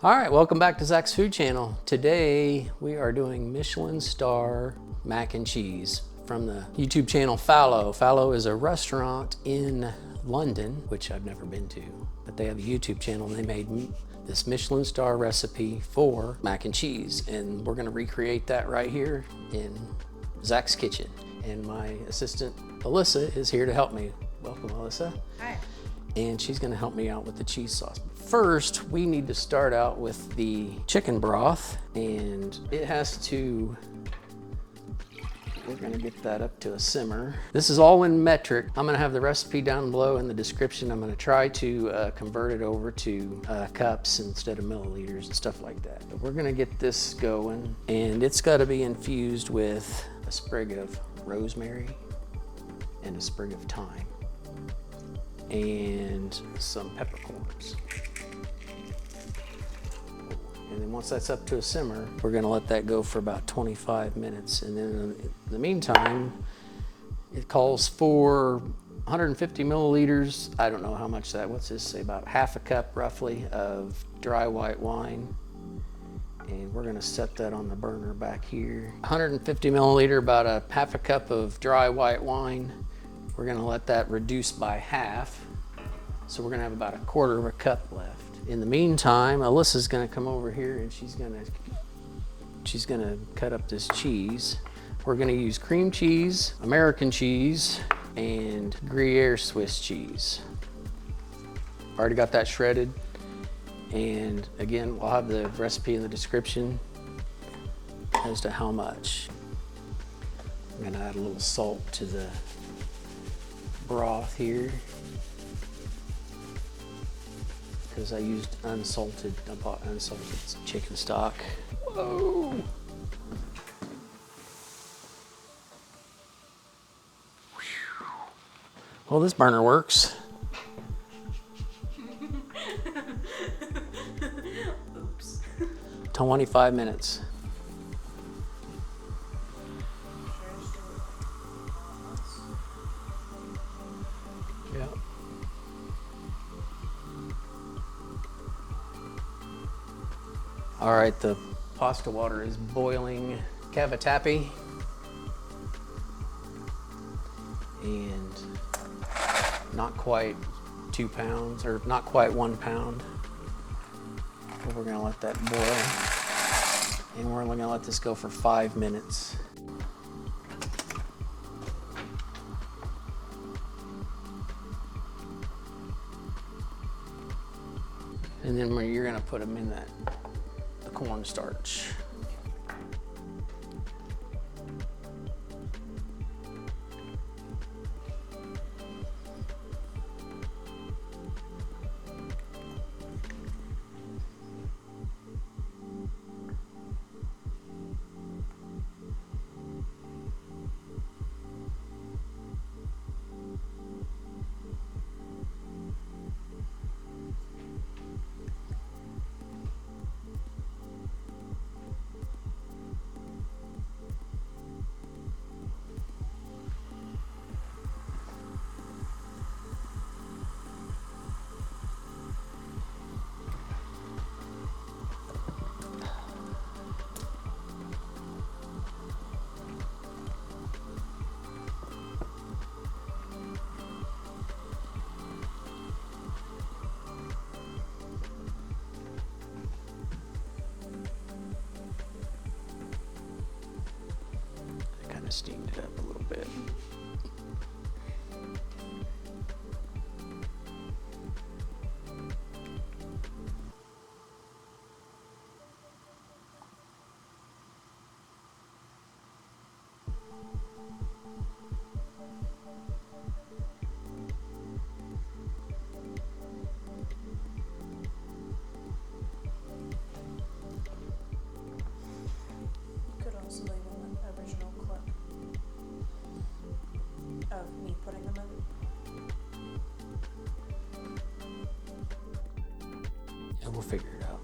All right, welcome back to Zach's Food Channel. Today we are doing Michelin-star mac and cheese from the YouTube channel Fallow. Fallow is a restaurant in London, which I've never been to, but they have a YouTube channel and they made this Michelin-star recipe for mac and cheese. And we're gonna recreate that right here in Zach's kitchen. And my assistant, Alyssa, is here to help me. Welcome, Alyssa. Hi. And she's gonna help me out with the cheese sauce. First, we need to start out with the chicken broth, and it has to, we're gonna get that up to a simmer. This is all in metric. I'm gonna have the recipe down below in the description. I'm gonna try to convert it over to cups instead of milliliters and stuff like that. But we're gonna get this going, and it's gotta be infused with a sprig of rosemary and a sprig of thyme and some peppercorns. And then once that's up to a simmer, we're gonna let that go for about 25 minutes. And then in the meantime, it calls for 150 milliliters. I don't know how much that, what's this say, about half a cup roughly of dry white wine. And we're gonna set that on the burner back here. 150 milliliter, about a half a cup of dry white wine. We're gonna let that reduce by half. So we're gonna have about a quarter of a cup left. In the meantime, Alyssa's gonna come over here and she's gonna cut up this cheese. We're gonna use cream cheese, American cheese, and Gruyere Swiss cheese. Already got that shredded. And again, I'll have the recipe in the description as to how much. I'm gonna add a little salt to the broth here, because I used unsalted, I bought unsalted chicken stock. Whoa! Well, this burner works. Oops. 25 minutes. Yeah. All right, the pasta water is boiling. Cavatappi. And not quite 2 pounds, or not quite 1 pound. But we're gonna let that boil. And we're only gonna let this go for 5 minutes. And then you're gonna put them in the cornstarch. Steamed it up a little bit. Could also leave an original clip of me putting them in. Yeah, we'll figure it out.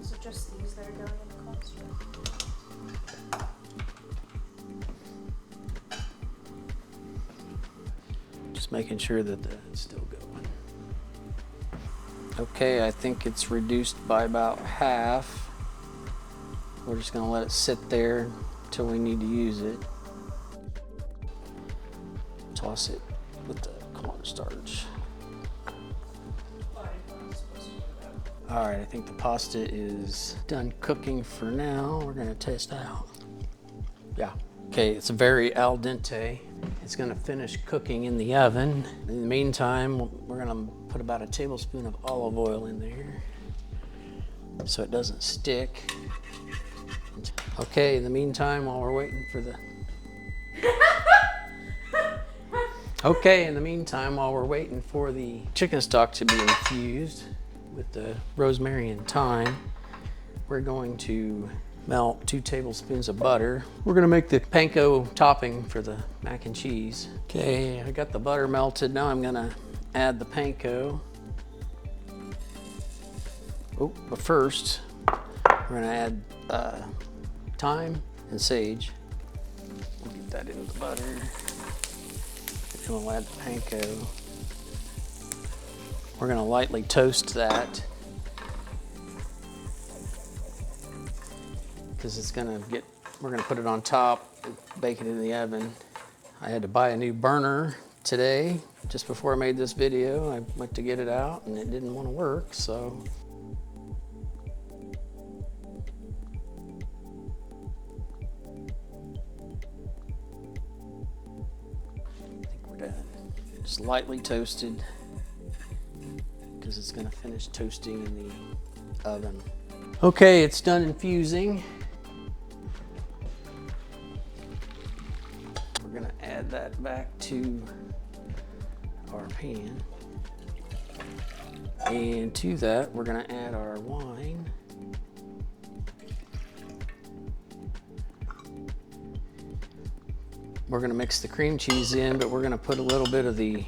Is it just these that are going in the cluster? Just making sure that it's still going. Okay, I think it's reduced by about half. We're just gonna let it sit there until we need to use it. Toss it with the cornstarch. All right, I think the pasta is done cooking for now. We're gonna test out. Yeah, okay, it's very al dente. It's gonna finish cooking in the oven. In the meantime, we're gonna put about a tablespoon of olive oil in there so it doesn't stick. Okay, in the meantime, while we're waiting for the... Okay, in the meantime, while we're waiting for the chicken stock to be infused with the rosemary and thyme, we're going to melt 2 tablespoons of butter. We're gonna make the panko topping for the mac and cheese. Okay, I got the butter melted. Now I'm gonna add the panko. Oh, but first, we're gonna add thyme and sage. We'll get that into the butter. And we'll add the panko. We're gonna lightly toast that because it's gonna get, we're gonna put it on top and bake it in the oven. I had to buy a new burner today, just before I made this video. I went to get it out and it didn't want to work, so. I think we're done. Just lightly toasted because it's gonna finish toasting in the oven. Okay, it's done infusing. We're gonna add that back to our pan. And to that, we're gonna add our wine. We're gonna mix the cream cheese in, but we're gonna put a little bit of the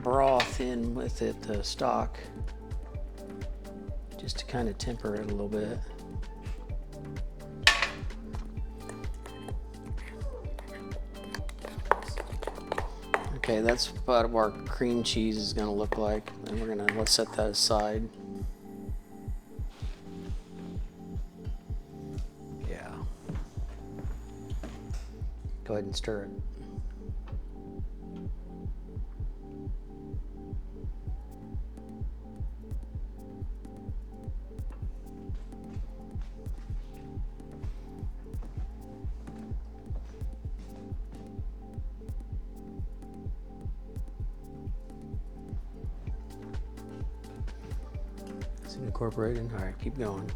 broth in with it, the stock, just to kind of temper it a little bit. Okay, that's about what our cream cheese is gonna look like. And we're gonna, let's set that aside. Yeah. Go ahead and stir it. Incorporated. All right, keep going.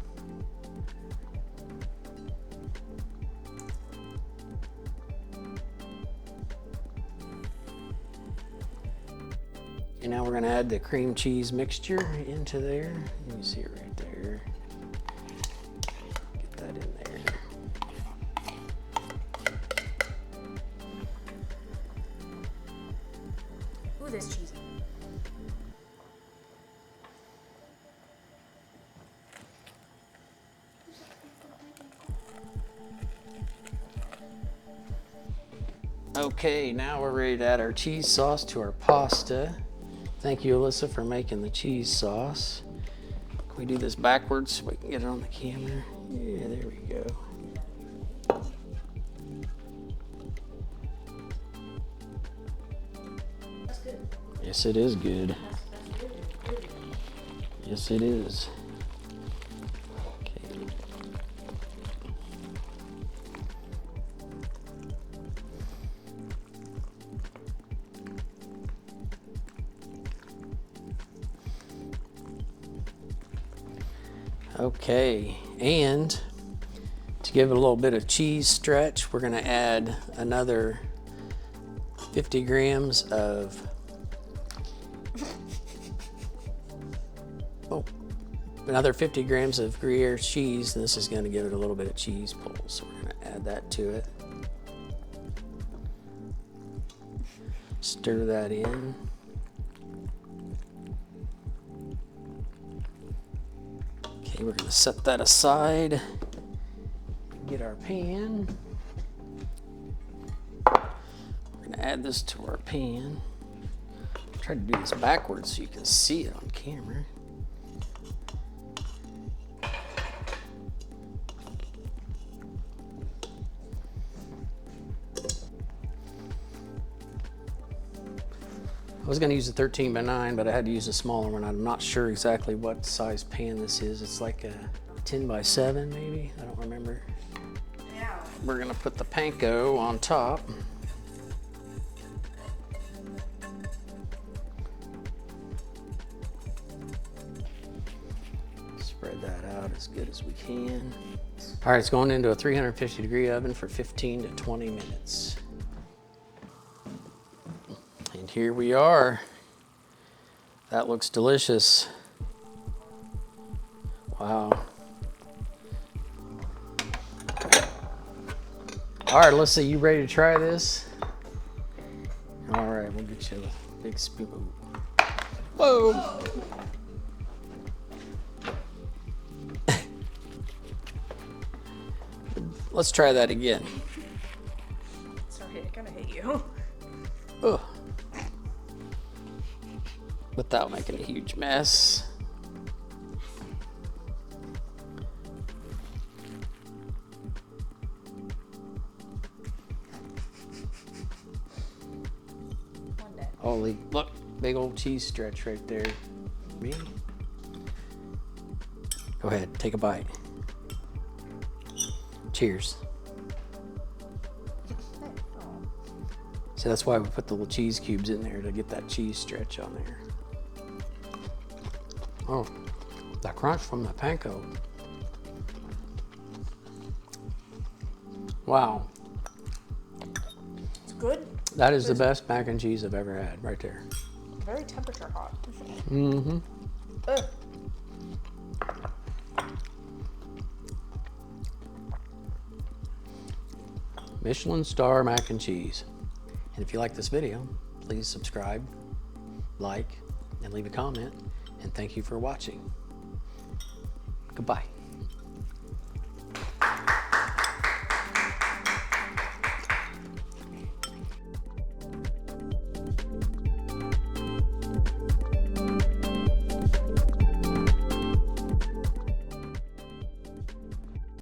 And now we're going to add the cream cheese mixture into there. You can see it right there. Get that in there. Ooh, this cheesy. Okay, now we're ready to add our cheese sauce to our pasta. Thank you, Alyssa, for making the cheese sauce. Can we do this backwards so we can get it on the camera? Yeah, there we go. That's good. Yes, it is good. That's good. Yes, it is. Okay, and to give it a little bit of cheese stretch, we're going to add another 50 grams of another 50 grams of Gruyere cheese, and this is going to give it a little bit of cheese pull, so we're going to add that to it. Stir that in. Okay, we're going to set that aside. Get our pan. We're going add this to our pan. Try to do this backwards so you can see it on camera. I was gonna use a 13 by 9, but I had to use a smaller one. I'm not sure exactly what size pan this is. It's like a 10 by 7 maybe, I don't remember. Yeah. We're gonna put the panko on top. Spread that out as good as we can. All right, it's going into a 350-degree oven for 15 to 20 minutes. And here we are. That looks delicious. Wow. All right, Alyssa, you ready to try this? All right, we'll get you a big spoon. Whoa. Let's try that again. Sorry, I kind of hate you. Ugh. Without making a huge mess. One day. Holy, look, big old cheese stretch right there. Me? Go ahead, take a bite. Cheers. So that's why we put the little cheese cubes in there, to get that cheese stretch on there. Oh, that crunch from the panko. Wow, It's good. that is the best mac and cheese I've ever had, right there. Very temperature hot. Mm-hmm. Ugh. Michelin-star mac and cheese. And if you like this video, please subscribe, like, and leave a comment. And thank you for watching. Goodbye.